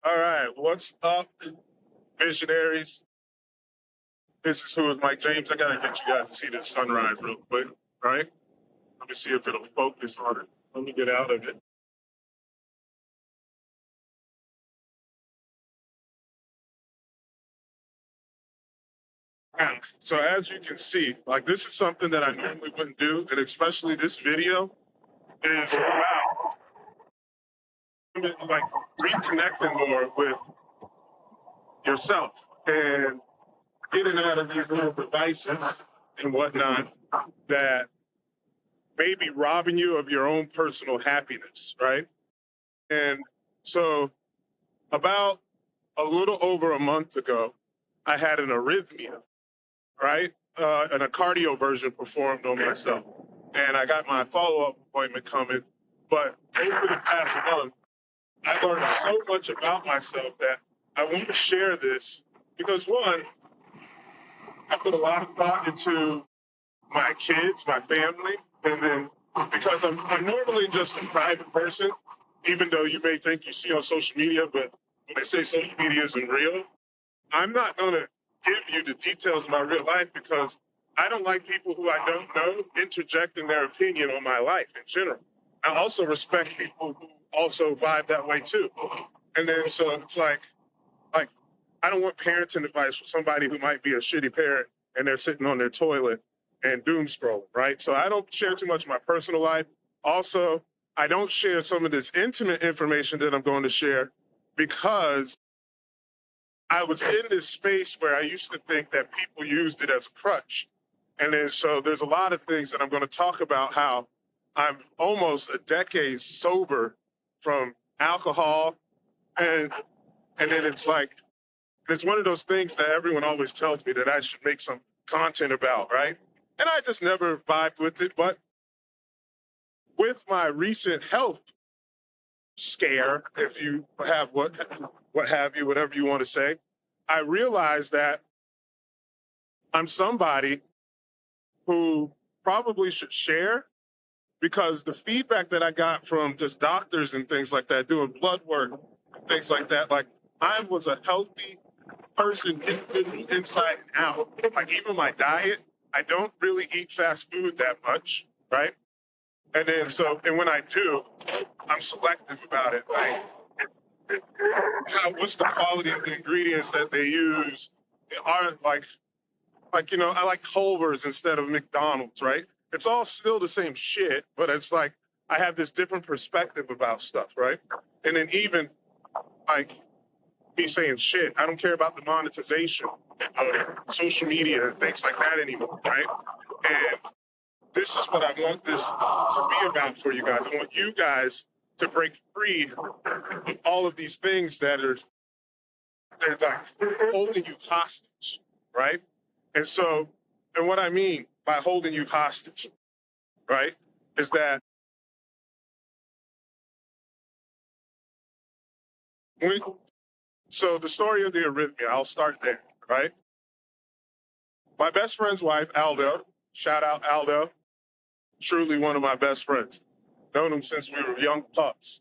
All right, what's up, visionaries? This is Who is Mike James. I gotta get you guys to see this sunrise real quick, right? Let me see if it'll focus on it. Let me get out of it. So as you can see, like this is something that I normally wouldn't do, and especially this video is about like reconnecting more with yourself and getting out of these little devices and whatnot that may be robbing you of your own personal happiness, right? And so, about a little over a month ago, I had an arrhythmia, right? And a cardioversion performed on myself. And I got my follow up appointment coming. But over the past month, I learned so much about myself that I want to share this because, one, I put a lot of thought into my kids, my family, and then because I'm normally just a private person, even though you may think you see on social media, but when they say social media isn't real, I'm not going to give you the details of my real life because I don't like people who I don't know interjecting their opinion on my life in general. I also respect people who also vibe that way too. And then so it's like I don't want parenting advice from somebody who might be a shitty parent and they're sitting on their toilet and doom scrolling, right? So I don't share too much of my personal life. Also, I don't share some of this intimate information that I'm going to share because I was in this space where I used to think that people used it as a crutch. And then so there's a lot of things that I'm going to talk about how I'm almost a decade sober from alcohol. And then it's one of those things that everyone always tells me that I should make some content about, right? And I just never vibed with it. But with my recent health scare, if you have what have you, whatever you want to say, I realized that I'm somebody who probably should share because the feedback that I got from just doctors and things like that, doing blood work, things like that, like I was a healthy person inside and out. Like even my diet, I don't really eat fast food that much, right? And then and when I do, I'm selective about it. Like, what's the quality of the ingredients that they use? Are I like Culver's instead of McDonald's, right? It's all still the same shit, but it's like I have this different perspective about stuff, right? And then even like me saying shit, I don't care about the monetization of social media and things like that anymore, right? And this is what I want this to be about for you guys. I want you guys to break free of all of these things they're like holding you hostage, right? And what I mean by holding you hostage, right, is that when, so the story of the arrhythmia, I'll start there, right? My best friend's wife, Aldo, shout out Aldo, truly one of my best friends. Known him since we were young pups.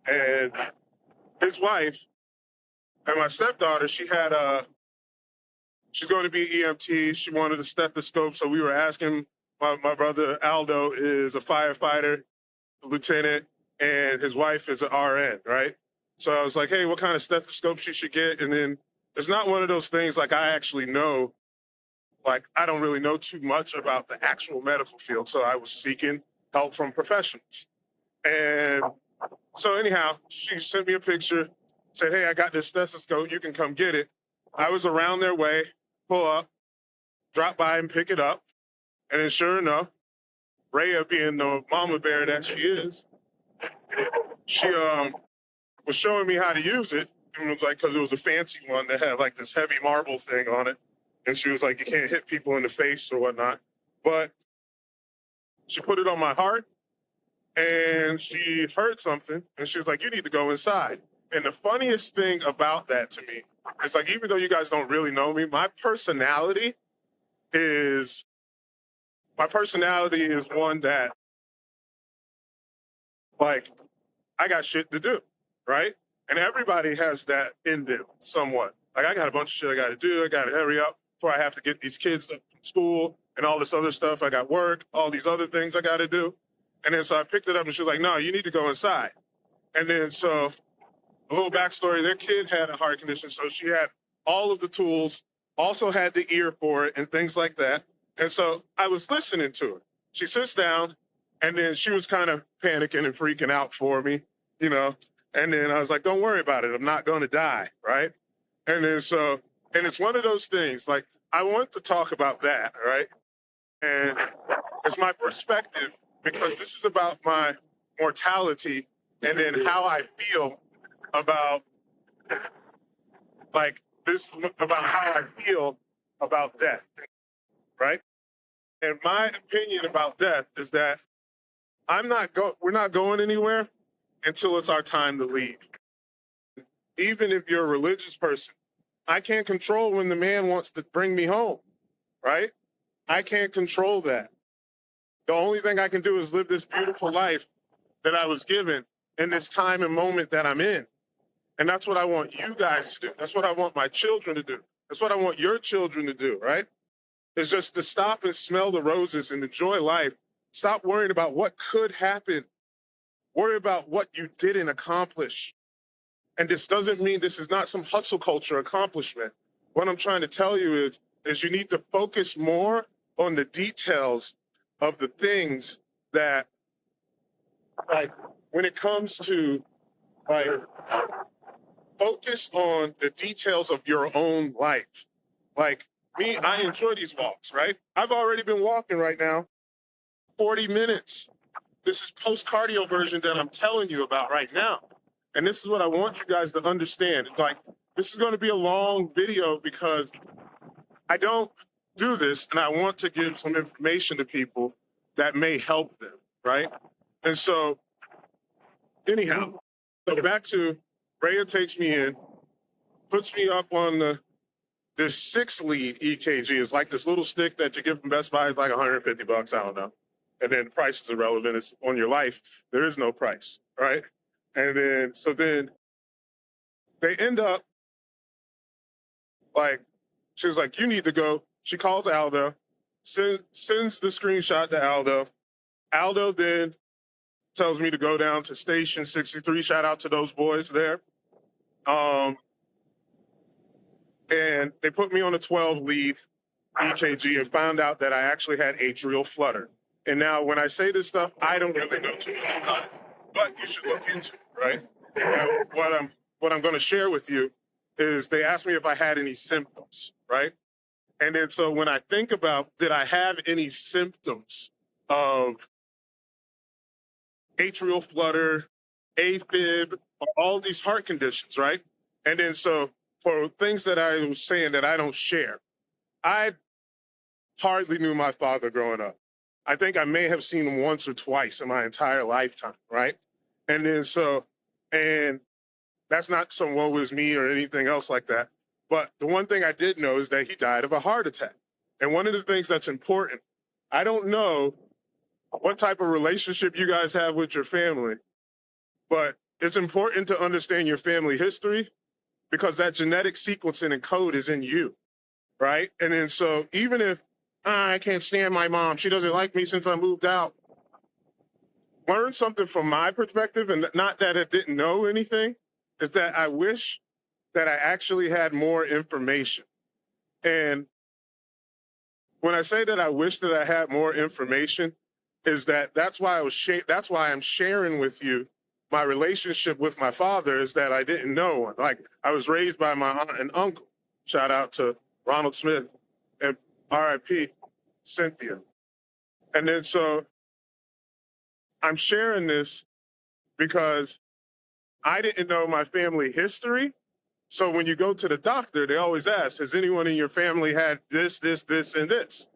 And his wife and my stepdaughter, she's going to be EMT. She wanted a stethoscope. So we were asking, my brother Aldo is a firefighter, a lieutenant, and his wife is an RN, right? So I was like, hey, what kind of stethoscope she should get? And then it's not one of those things like I actually know, like I don't really know too much about the actual medical field. So I was seeking help from professionals. And so anyhow, she sent me a picture, said, hey, I got this stethoscope. You can come get it. I was around their way, pull up, drop by and pick it up. And then sure enough, Rhea being the mama bear that she is, she was showing me how to use it. And it was like, because it was a fancy one that had like this heavy marble thing on it. And she was like, you can't hit people in the face or whatnot. But she put it on my heart and she heard something and she was like, you need to go inside. And the funniest thing about that to me is like, even though you guys don't really know me, my personality is one that like, I got shit to do, right? And everybody has that in them somewhat. Like, I got a bunch of shit I got to do. I got to hurry up before I have to get these kids to school and all this other stuff. I got work, all these other things I got to do. And then so I picked it up and she was like, no, you need to go inside. And then so a little backstory, their kid had a heart condition. So she had all of the tools, also had the ear for it and things like that. And so I was listening to her. She sits down and then she was kind of panicking and freaking out for me, you know. And then I was like, don't worry about it. I'm not going to die, right? And then so, and it's one of those things, like, I want to talk about that, right? And it's my perspective, because this is about my mortality and then how I feel about, like, this, about how I feel about death, right? And my opinion about death is that we're not going anywhere until it's our time to leave. Even if you're a religious person, I can't control when the man wants to bring me home, right? I can't control that. The only thing I can do is live this beautiful life that I was given in this time and moment that I'm in. And that's what I want you guys to do. That's what I want my children to do. That's what I want your children to do, right? It's just to stop and smell the roses and enjoy life. Stop worrying about what could happen. Worry about what you didn't accomplish. And this doesn't mean this is not some hustle culture accomplishment. What I'm trying to tell you is you need to focus more on the details of the things that, like, when it comes to, like, focus on the details of your own life. Like me, I enjoy these walks, right? I've already been walking right now 40 minutes. This is post-cardioversion that I'm telling you about right now. And this is what I want you guys to understand. It's like, this is going to be a long video because I don't do this and I want to give some information to people that may help them, right? And so, anyhow, so back to Rhea takes me in, puts me up on this 6-lead EKG. It's like this little stick that you get from Best Buy. It's like $150, I don't know. And then the price is irrelevant. It's on your life. There is no price, right? And then, so then they end up, like, she was like, you need to go. She calls Aldo, sends the screenshot to Aldo. Aldo then tells me to go down to station 63. Shout out to those boys there. And they put me on a 12-lead EKG and found out that I actually had atrial flutter. And now when I say this stuff, I don't really know too much about it, but you should look into it, right? And what I'm going to share with you is they asked me if I had any symptoms, right? And then so when I think about, did I have any symptoms of atrial flutter, AFib, or all these heart conditions, right? And then so for things that I was saying that I don't share, I hardly knew my father growing up. I think I may have seen him once or twice in my entire lifetime, right? And then so, and that's not some woe is me or anything else like that. But the one thing I did know is that he died of a heart attack. And one of the things that's important, I don't know what type of relationship you guys have with your family, but it's important to understand your family history because that genetic sequencing and code is in you, right? And then so even if I can't stand my mom, she doesn't like me since I moved out, learn something from my perspective, and not that I didn't know anything, is that I wish that I actually had more information. And when I say that I wish that I had more information, is that that's why that's why I'm sharing with you my relationship with my father, is that I didn't know. Like, I was raised by my aunt and uncle. Shout out to Ronald Smith and R.I.P. Cynthia. And then so I'm sharing this because I didn't know my family history. So when you go to the doctor, they always ask, has anyone in your family had this, this, this, and this?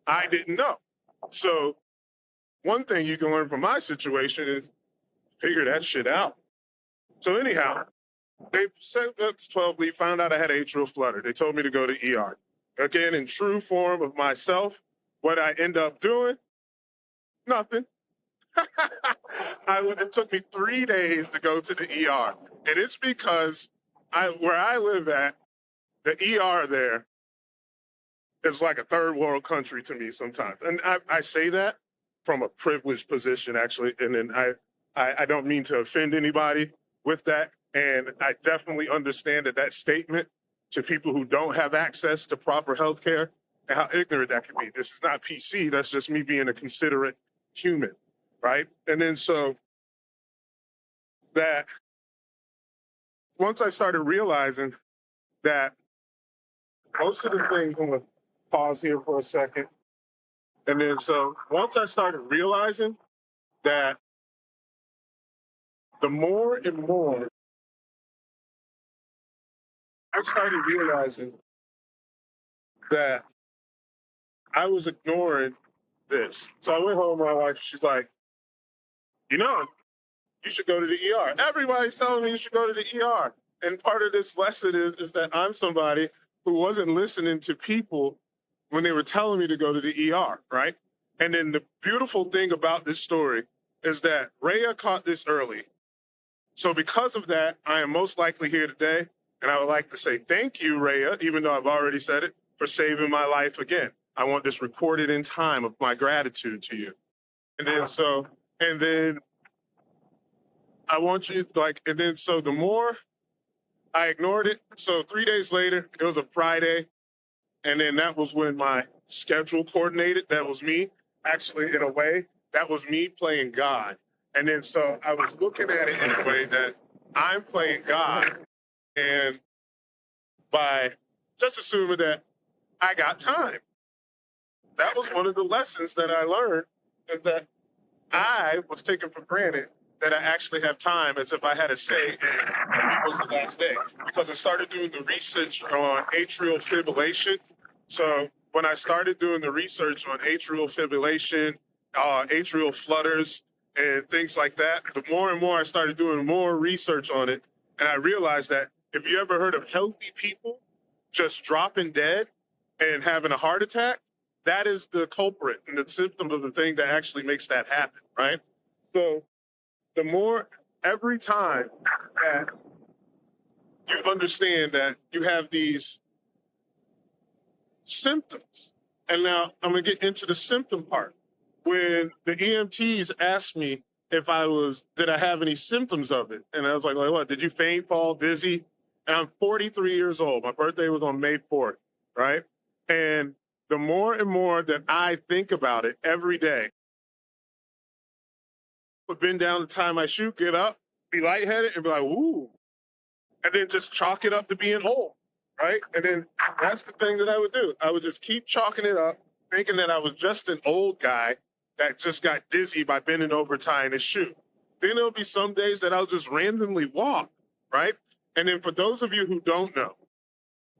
I didn't know. So one thing you can learn from my situation is figure that shit out. So anyhow, they said that's 12 lead, found out I had atrial flutter. They told me to go to ER. Again, in true form of myself, what I end up doing, nothing. It took me 3 days to go to the ER. And it's because where I live at, the ER there is like a third world country to me sometimes. And I say that from a privileged position, actually. And then I don't mean to offend anybody with that. And I definitely understand that statement to people who don't have access to proper health care and how ignorant that can be. This is not PC. That's just me being a considerate human, right? And then so that once I started realizing that most of the things, I'm gonna pause here for a second. And then so once I started realizing that the more and more I started realizing that I was ignoring this. So I went home, my wife, she's like, you know, you should go to the ER. Everybody's telling me you should go to the ER. And part of this lesson is that I'm somebody who wasn't listening to people when they were telling me to go to the ER, right? And then the beautiful thing about this story is that Rhea caught this early. So because of that, I am most likely here today. And I would like to say thank you, Rhea, even though I've already said it, for saving my life again. I want this recorded in time of my gratitude to you. And then so, and then I want you like, and then so the more I ignored it. So 3 days later, it was a Friday. And then that was when my schedule coordinated. That was me, actually, in a way, that was me playing God. And then so I was looking at it in a way that I'm playing God. And by just assuming that I got time, that was one of the lessons that I learned, is that I was taking for granted that I actually have time as if I had a say in it was the last day. Because I started doing the research on atrial fibrillation. So when I started doing the research on atrial fibrillation, atrial flutters, and things like that, the more and more I started doing more research on it. And I realized that if you ever heard of healthy people just dropping dead and having a heart attack, that is the culprit and the symptom of the thing that actually makes that happen, right? So the more, every time that you understand that you have these symptoms, and now I'm gonna get into the symptom part. When the EMTs asked me if did I have any symptoms of it? And I was like, what, did you faint, fall, dizzy? And I'm 43 years old. My birthday was on May 4th, right? And the more and more that I think about it every day, I've been down the time I shoot, get up, be lightheaded, and be like, ooh, and then just chalk it up to being old, right? And then that's the thing that I would do. I would just keep chalking it up, thinking that I was just an old guy that just got dizzy by bending over tying his shoe. Then there'll be some days that I'll just randomly walk, right? And then for those of you who don't know,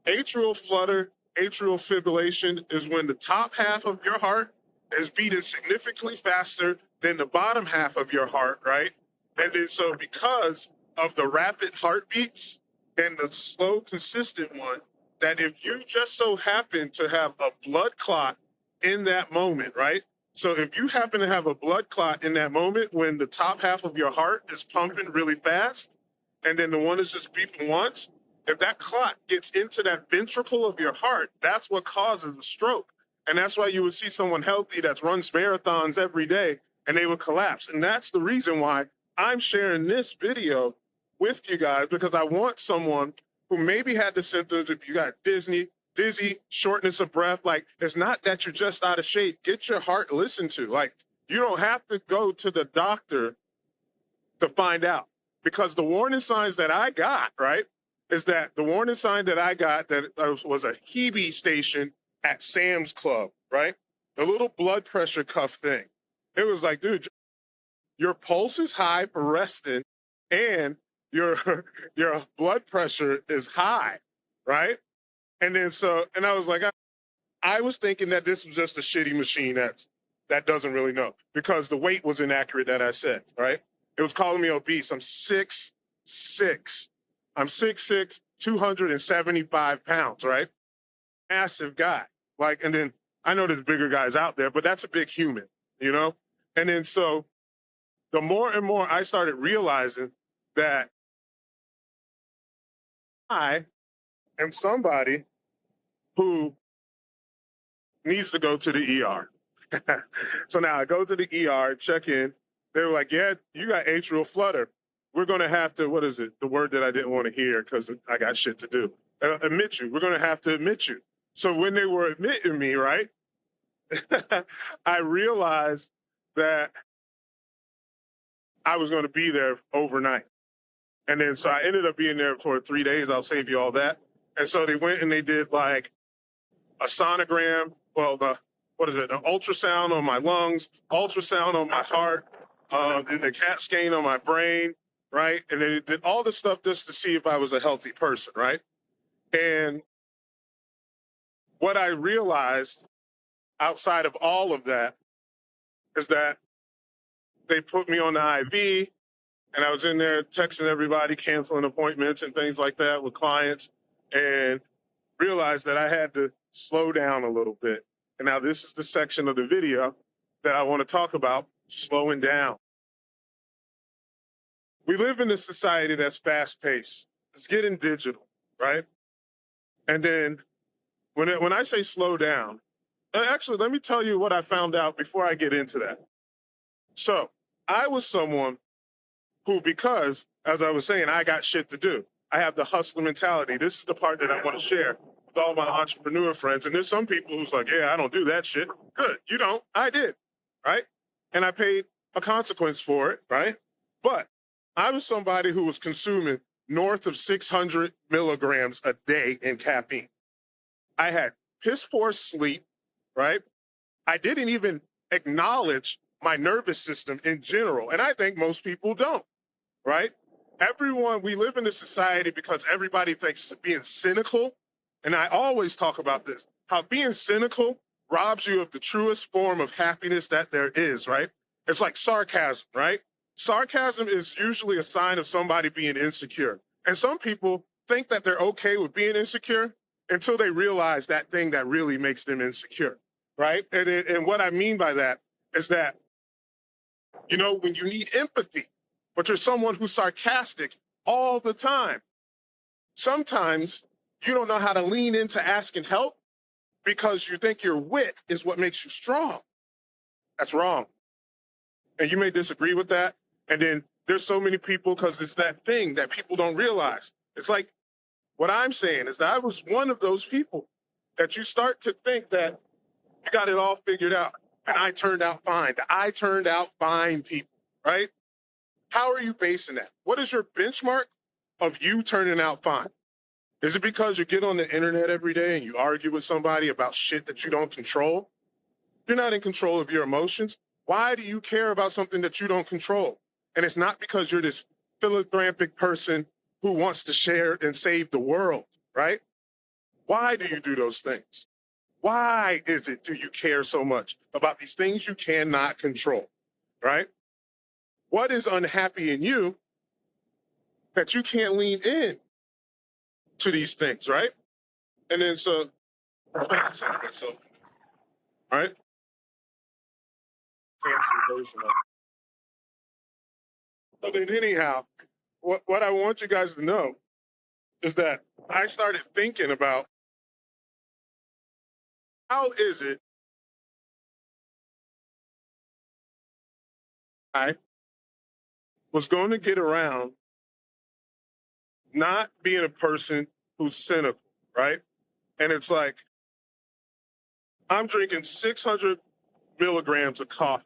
atrial flutter, atrial fibrillation is when the top half of your heart is beating significantly faster than the bottom half of your heart, right? And then so because of the rapid heartbeats and the slow, consistent one, that if you just so happen to have a blood clot in that moment, right? So if you happen to have a blood clot in that moment when the top half of your heart is pumping really fast, and then the one is just beating once, if that clot gets into that ventricle of your heart, that's what causes a stroke. And that's why you would see someone healthy that runs marathons every day and they would collapse. And that's the reason why I'm sharing this video with you guys, because I want someone who maybe had the symptoms. If you got dizzy, shortness of breath, like it's not that you're just out of shape. Get your heart listened to. Like you don't have to go to the doctor to find out, because the warning signs that I got, right, is that the warning sign that I got that was a Hebe station at Sam's Club, right? The little blood pressure cuff thing. It was like, dude, your pulse is high for resting and your blood pressure is high, right? And then so, and I was like, I was thinking that this was just a shitty machine that doesn't really know, because the weight was inaccurate that I said, right? It was calling me obese. I'm 6'6". I'm 6'6", 275 pounds, right? Massive guy. Like, and then I know there's bigger guys out there, but that's a big human, you know? And then so the more and more I started realizing that I am somebody who needs to go to the ER. So now I go to the ER, check in. They were like, yeah, you got atrial flutter. We're going to have to, what is it? The word that I didn't want to hear because I got shit to do. Admit you. We're going to have to admit you. So when they were admitting me, right, I realized that I was going to be there overnight. And then so I ended up being there for 3 days. I'll save you all that. And so they went and they did like a sonogram, well, what is it, an ultrasound on my lungs, ultrasound on my heart, and the CAT scan on my brain, right? And they did all this stuff just to see if I was a healthy person, right? And what I realized outside of all of that is that they put me on the IV, and I was in there texting everybody, canceling appointments and things like that with clients, and realized that I had to slow down a little bit. And now this is the section of the video that I want to talk about, slowing down. We live in a society that's fast paced. It's getting digital, right? And then when I say slow down, actually, let me tell you what I found out before I get into that. So I was someone who, because, as I was saying, I got shit to do. I have the hustler mentality. This is the part that I want to share with all my entrepreneur friends. And there's some people who's like, yeah, I don't do that shit. Good, you don't. I did, right? And I paid a consequence for it, right? But I was somebody who was consuming north of 600 milligrams a day in caffeine. I had piss poor sleep, right? I didn't even acknowledge my nervous system in general. And I think most people don't, right? Everyone, we live in a society because everybody thinks being cynical, and I always talk about this, how being cynical robs you of the truest form of happiness that there is, right? It's like sarcasm, right? Sarcasm is usually a sign of somebody being insecure. And some people think that they're okay with being insecure until they realize that thing that really makes them insecure, right? And what I mean by that is that, you know, when you need empathy, but you're someone who's sarcastic all the time, sometimes you don't know how to lean into asking help because you think your wit is what makes you strong. That's wrong. And you may disagree with that. And then there's so many people because it's that thing that people don't realize. It's like what I'm saying is that I was one of those people that you start to think that you got it all figured out. And I turned out fine. I turned out fine, people, right? How are you basing that? What is your benchmark of you turning out fine? Is it because you get on the internet every day and you argue with somebody about shit that you don't control? You're not in control of your emotions. Why do you care about something that you don't control? And it's not because you're this philanthropic person who wants to share and save the world, right? Why do you do those things? Why is it do you care so much about these things you cannot control, right? What is unhappy in you that you can't lean in to these things, right? And then so, all right, fancy version of it. But then anyhow, what I want you guys to know is that I started thinking about how is it I was going to get around not being a person who's cynical, right? And it's like I'm drinking 600 milligrams of coffee,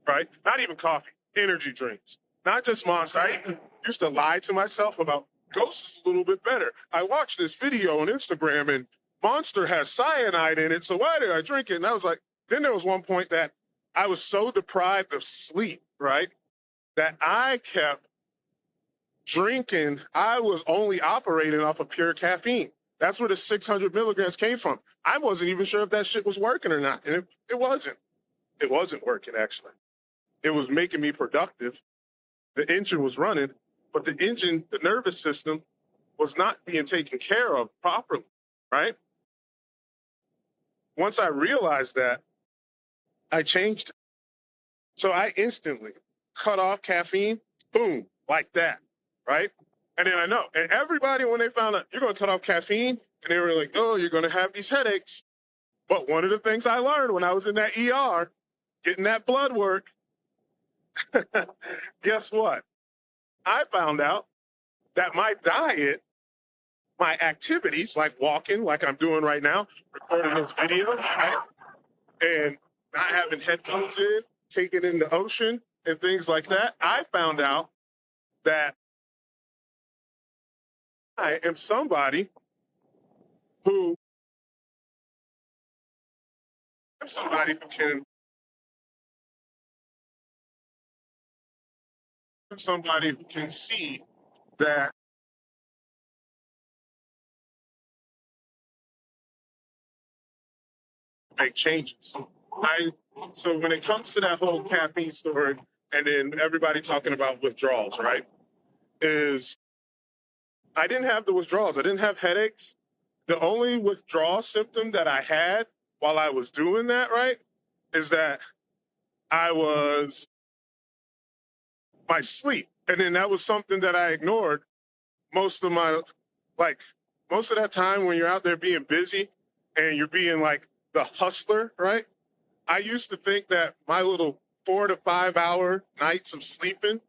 right? Not even coffee, energy drinks, not just Monster. I used to lie to myself about Ghost is a little bit better. I watched this video on Instagram and Monster has cyanide in it, so why did I drink it? And I was like, then there was one point that I was so deprived of sleep, right, that I kept drinking. I was only operating off of pure caffeine. That's where the 600 milligrams came from. I wasn't even sure if that shit was working or not. And it wasn't. It wasn't working, actually. It was making me productive. The engine was running, but the engine, the nervous system, was not being taken care of properly, right? Once I realized that, I changed it. So I instantly cut off caffeine, boom, like that, right? And then I know, and everybody, when they found out you're going to cut off caffeine, and they were like, oh, you're going to have these headaches. But one of the things I learned when I was in that ER, getting that blood work, guess what? I found out that my diet, my activities, like walking, like I'm doing right now, recording this video, right? And not having headphones in, taking in the ocean and things like that, I found out that I am somebody who can somebody who can see that make changes. I so when it comes to that whole caffeine story, and then everybody talking about withdrawals, right? Is I didn't have the withdrawals. I didn't have headaches. The only withdrawal symptom that I had while I was doing that, right, is that I was my sleep. And then that was something that I ignored most of my, like, most of that time when you're out there being busy and you're being like the hustler, right? I used to think that my little 4 to 5 hour nights of sleeping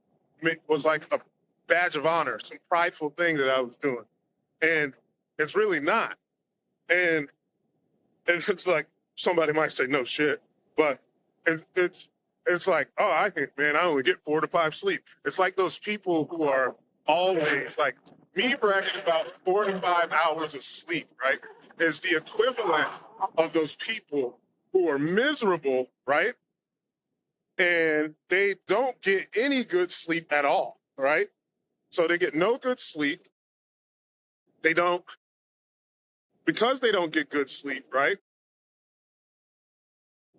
was like a badge of honor, some prideful thing that I was doing. And it's really not. And it's like somebody might say, no shit, but it's like, oh, I think, man, I only get 4 to 5 sleep. It's like those people who are always like me bragging about 4 to 5 hours of sleep, right? Is the equivalent of those people who are miserable, right? And they don't get any good sleep at all, right? So they get no good sleep. They don't, because they don't get good sleep, right?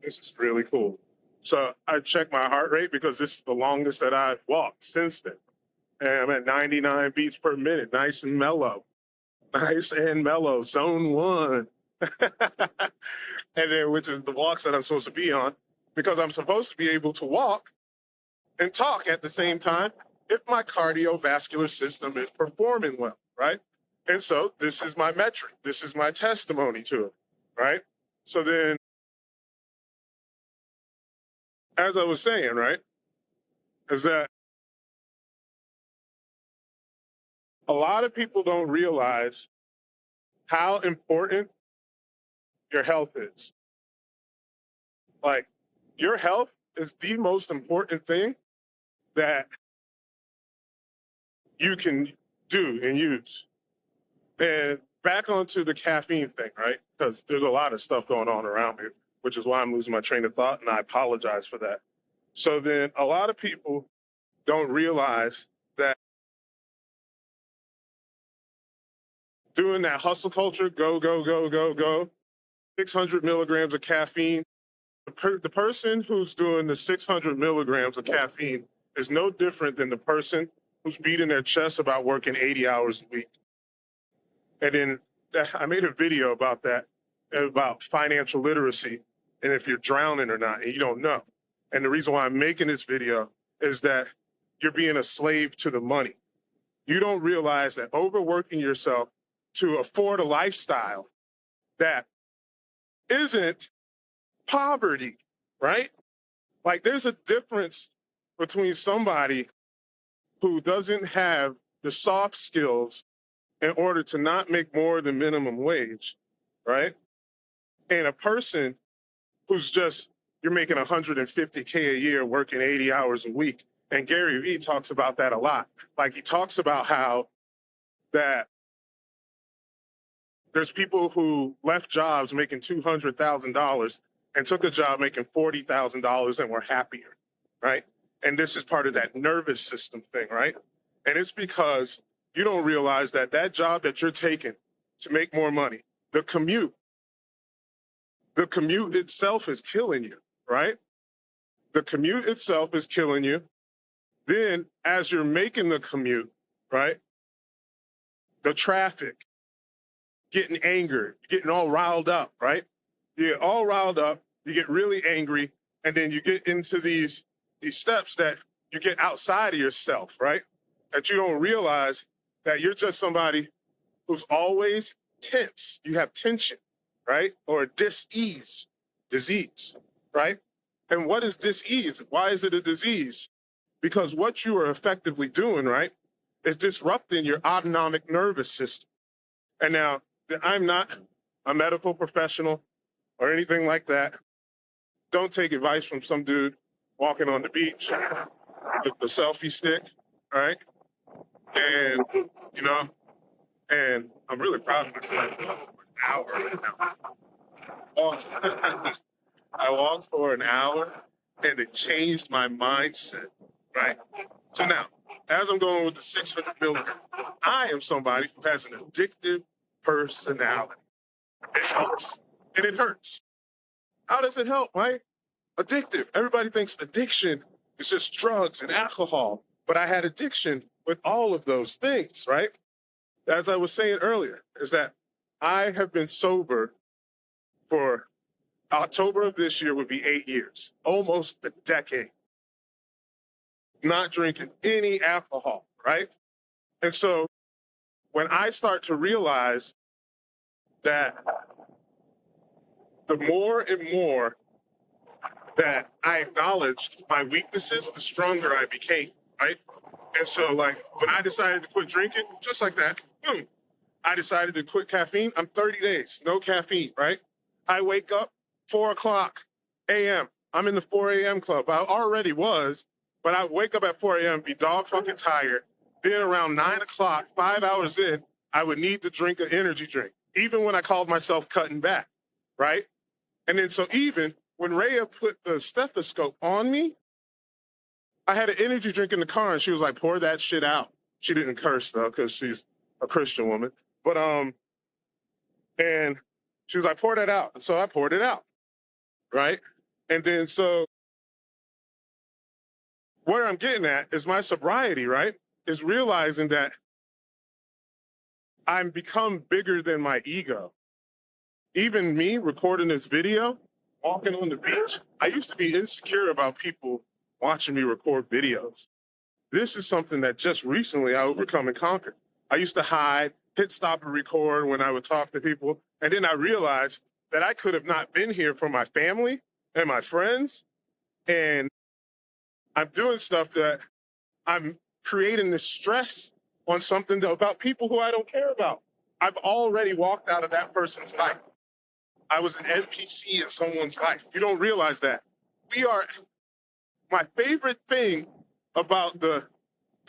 This is really cool. So I checked my heart rate because this is the longest that I've walked since then. And I'm at 99 beats per minute, nice and mellow. Nice and mellow, zone one. And then, which is the walks that I'm supposed to be on, because I'm supposed to be able to walk and talk at the same time if my cardiovascular system is performing well, right? And so this is my metric. This is my testimony to it, right? So then, as I was saying, right, is that a lot of people don't realize how important your health is. Like, your health is the most important thing that you can do and use. And back onto the caffeine thing, right? Because there's a lot of stuff going on around me, which is why I'm losing my train of thought, and I apologize for that. So then a lot of people don't realize that doing that hustle culture, go, go, go, go, go, 600 milligrams of caffeine, the person who's doing the 600 milligrams of caffeine is no different than the person who's beating their chest about working 80 hours a week. And then I made a video about that, about financial literacy, and if you're drowning or not, and you don't know. And the reason why I'm making this video is that you're being a slave to the money. You don't realize that overworking yourself to afford a lifestyle that isn't poverty, right? Like, there's a difference between somebody who doesn't have the soft skills in order to not make more than minimum wage, right? And a person who's just, you're making 150K a year working 80 hours a week. And Gary Vee talks about that a lot. Like, he talks about how that there's people who left jobs making $200,000 and took a job making $40,000 and were happier, right? And this is part of that nervous system thing, right? And it's because you don't realize that that job that you're taking to make more money, the commute itself is killing you, right? The commute itself is killing you. Then, as you're making the commute, right, the traffic, getting angered, getting all riled up, right? You get all riled up, you get really angry, and then you get into these steps that you get outside of yourself, right? That you don't realize that you're just somebody who's always tense. You have tension, right? Or dis-ease, disease, right? And what is dis-ease? Why is it a disease? Because what you are effectively doing, right, is disrupting your autonomic nervous system. And now, I'm not a medical professional or anything like that. Don't take advice from some dude walking on the beach with the selfie stick, all right? And, you know, and I'm really proud of myself for an hour. Walked- I walked for an hour and it changed my mindset, right? So now, as I'm going with the 600 milligrams, I am somebody who has an addictive personality. It helps and it hurts. How does it help, right? Addictive. Everybody thinks addiction is just drugs and alcohol, but I had addiction with all of those things, right? As I was saying earlier, is that I have been sober for October of this year would be 8 years, almost a decade, not drinking any alcohol, right? And so when I start to realize that the more and more that I acknowledged my weaknesses, the stronger I became, right? And so, like, when I decided to quit drinking, just like that, boom, I decided to quit caffeine. I'm 30 days, no caffeine, right? I wake up 4 o'clock a.m. I'm in the 4 a.m. club. I already was, but I wake up at 4 a.m., be dog fucking tired. Then around 9 o'clock, 5 hours in, I would need to drink an energy drink, even when I called myself cutting back, right? And then so even when Rhea put the stethoscope on me, I had an energy drink in the car and she was like, pour that shit out. She didn't curse though, because she's a Christian woman. But and she was like, pour that out. And so I poured it out, right? And then so where I'm getting at is my sobriety, right? Is realizing that I'm become bigger than my ego. Even me recording this video, walking on the beach, I used to be insecure about people watching me record videos. This is something that just recently I overcome and conquered. I used to hide, hit stop and record when I would talk to people. And then I realized that I could have not been here for my family and my friends. And I'm doing stuff that I'm creating this stress on something about people who I don't care about. I've already walked out of that person's life. I was an NPC in someone's life. You don't realize that. We are, my favorite thing about the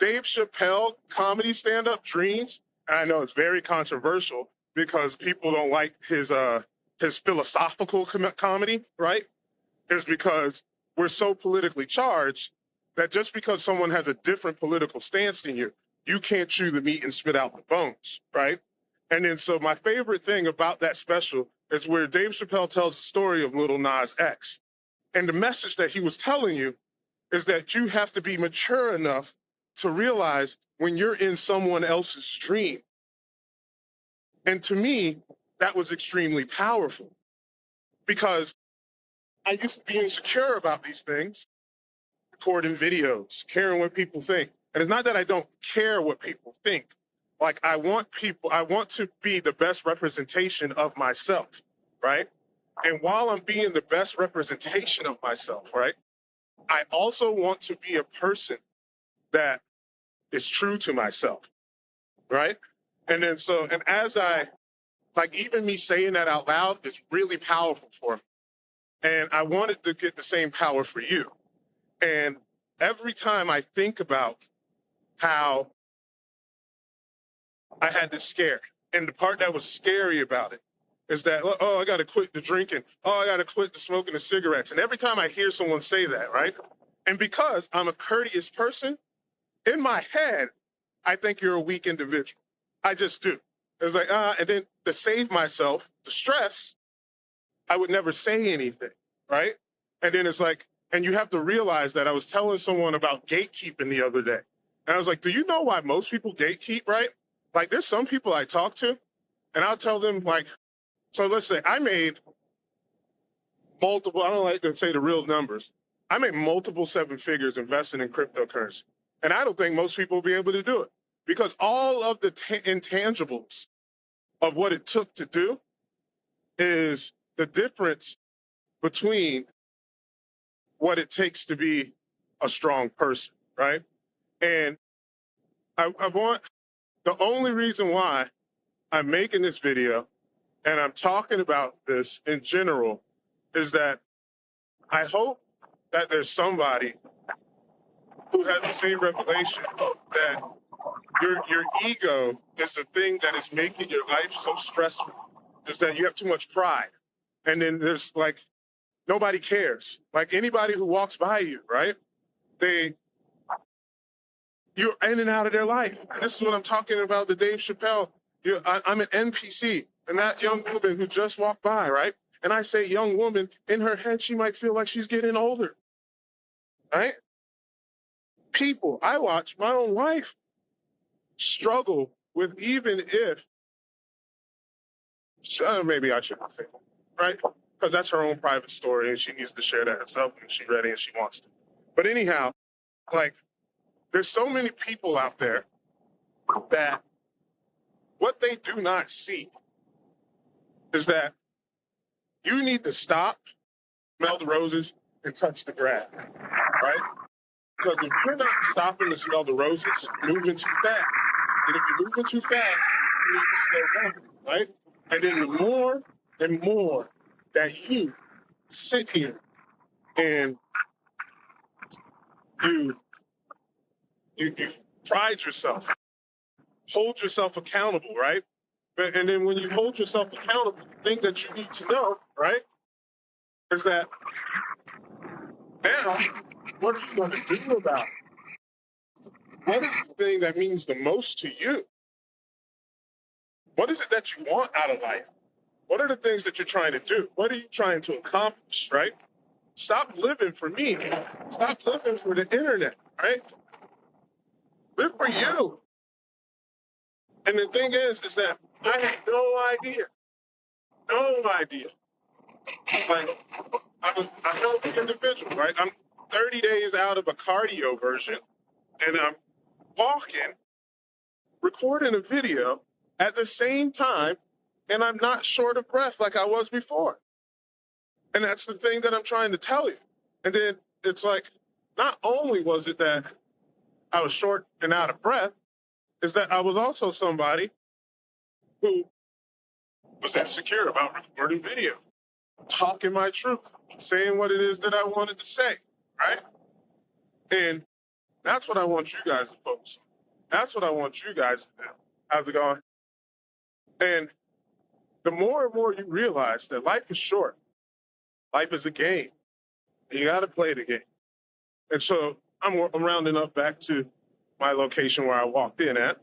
Dave Chappelle comedy stand-up Dreams, and I know it's very controversial because people don't like his philosophical comedy, right? Is because we're so politically charged that just because someone has a different political stance than you, you can't chew the meat and spit out the bones, right? And then so my favorite thing about that special is where Dave Chappelle tells the story of Little Nas X. And the message that he was telling you is that you have to be mature enough to realize when you're in someone else's dream. And to me, that was extremely powerful because I used to be insecure about these things, recording videos, caring what people think. And it's not that I don't care what people think. Like I want to be the best representation of myself, right? And while I'm being the best representation of myself, right, I also want to be a person that is true to myself, right? And then so, and as like even me saying that out loud is really powerful for me. And I wanted to get the same power for you. And every time I think about how I had this scare, and the part that was scary about it is that, oh, I got to quit the drinking. Oh, I got to quit the smoking the cigarettes. And every time I hear someone say that, right? And because I'm a courteous person, in my head, I think you're a weak individual. I just do. It's like, and then to save myself, the stress, I would never say anything, right? And then it's like, and you have to realize that I was telling someone about gatekeeping the other day. And I was like, do you know why most people gatekeep, right? Like there's some people I talk to and I'll tell them like, so let's say I made multiple, I don't like to say the real numbers. I made multiple seven figures investing in cryptocurrency. And I don't think most people will be able to do it. because all of the intangibles of what it took to do is the difference between what it takes to be a strong person, right? And I want the only reason why I'm making this video and I'm talking about this in general is that I hope that there's somebody who had the same revelation that your ego is the thing that is making your life so stressful, is that you have too much pride. And then there's like, nobody cares. Like anybody who walks by you, right? You're in and out of their life. And this is what I'm talking about, the Dave Chappelle. I'm an NPC, and that young woman who just walked by, right? And I say young woman, in her head, she might feel like she's getting older, right? People, I watch my own wife struggle with, even if, maybe I shouldn't say that, right? Because that's her own private story and she needs to share that herself when she's ready and she wants to. But anyhow, like, there's so many people out there that what they do not see is that you need to stop, smell the roses, and touch the grass, right? Because if you're not stopping to smell the roses, you're moving too fast. And if you're moving too fast, you need to slow down, right? And then the more and more that you sit here and you pride yourself, hold yourself accountable, right? And then when you hold yourself accountable, the thing that you need to know, right, is that now, what are you going to do about it? What is the thing that means the most to you? What is it that you want out of life? What are the things that you're trying to do? What are you trying to accomplish, right? Stop living for me. Stop living for the internet, right? Live for you. And the thing is that I had no idea. Like, I'm a healthy individual, right? I'm 30 days out of a cardioversion, and I'm walking, recording a video at the same time, and I'm not short of breath like I was before. And that's the thing that I'm trying to tell you. And then it's like, not only was it that I was short and out of breath, is that I was also somebody who was insecure about recording video, talking my truth, saying what it is that I wanted to say, right? And that's what I want you guys to focus on. That's what I want you guys to do. How's it going? And the more and more you realize that life is short, life is a game, and you got to play the game. And so I'm rounding up back to my location where I walked in at,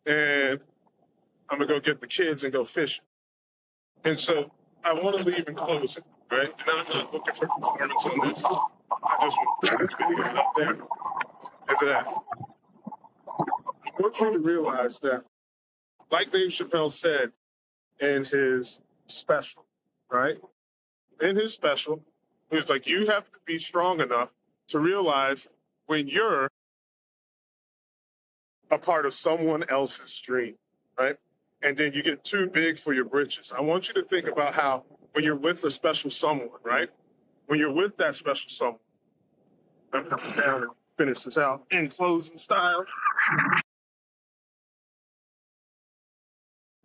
and I'm gonna go get the kids and go fishing. And so I want to leave in closing, right? And I'm not looking for performance on this. I just want to put the video up there. Is that I want you to realize that, like Dave Chappelle said in his special, right? In his special, he was like, you have to be strong enough to realize when you're a part of someone else's dream, right? And then you get too big for your britches. I want you to think about how when you're with a special someone, right? When you're with that special someone, I'm coming down and finish this out in closing style.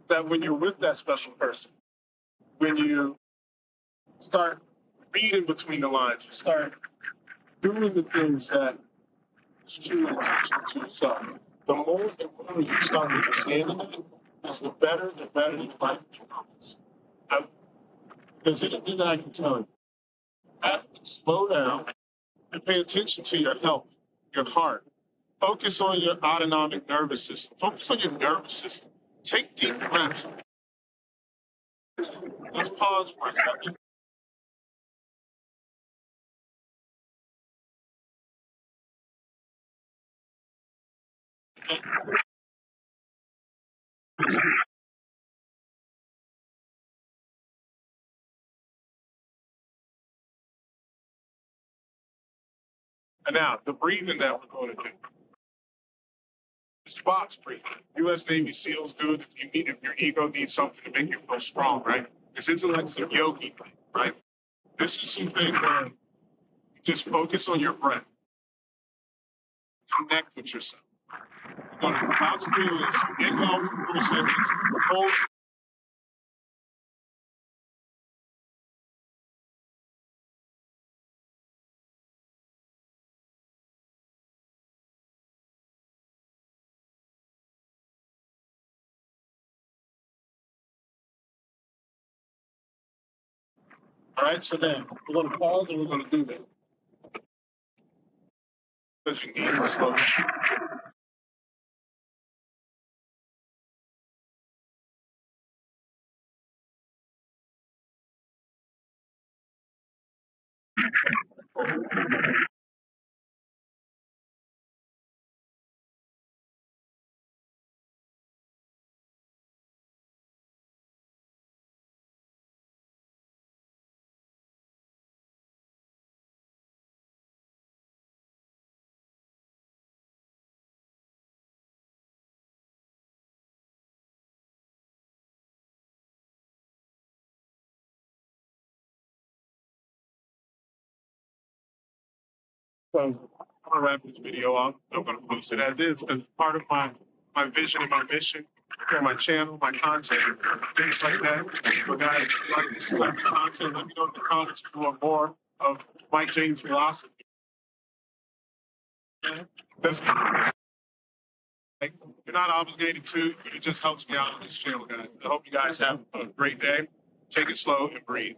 That when you're with that special person, when you start reading between the lines, you start doing the things that is truly intentional to yourself. The more and more you start understanding it, is the better your life becomes. If there's anything that I can tell you, have to slow down and pay attention to your health, your heart. Focus on your autonomic nervous system. Focus on your nervous system. Take deep breaths. Let's pause for a second. And now, the breathing that we're going to do. spots breathing. U.S. Navy SEALs do it if your ego needs something to make you feel strong, right? This isn't like some yogi thing, right? This is something where you just focus on your breath. Connect with yourself. You're going to bounce through this. Inhale for 4 seconds. Hold. All right, so then we're going to pause and we're going to do that. Because you need to slow down. So I'm gonna wrap this video up. I'm gonna post it as is because part of my vision and my mission for my channel, my content, things like that. But guys, if you like this type of content, let me know in the comments if you want more of Mike James' philosophy. Okay? You're not obligated to, but it just helps me out on this channel, guys. I hope you guys have a great day. Take it slow and breathe.